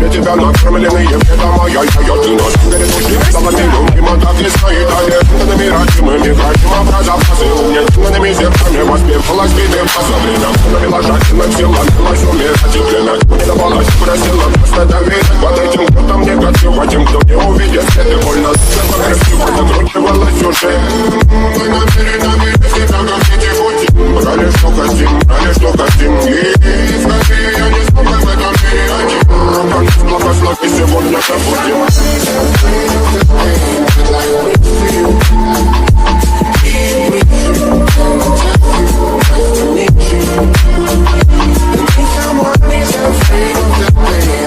Тебя накормленные ведомо, я ты нос перед ушами золотым, мимо так и стоит, а легкими родимыми храним образоваться, умненными зерками воспевалась виды паса. Время становилось жадным, сила милась умирать, и время не давалось, просила просто доверять. Под этим кто-то мне красиво, тем, кто не увидит свет, и больно зацепа красиво, закручивалась уже. Мы намерены всегда как дети хотим, брали что хотим, и в крови я не смог в этом мире один. Благослови сегодня, как будем.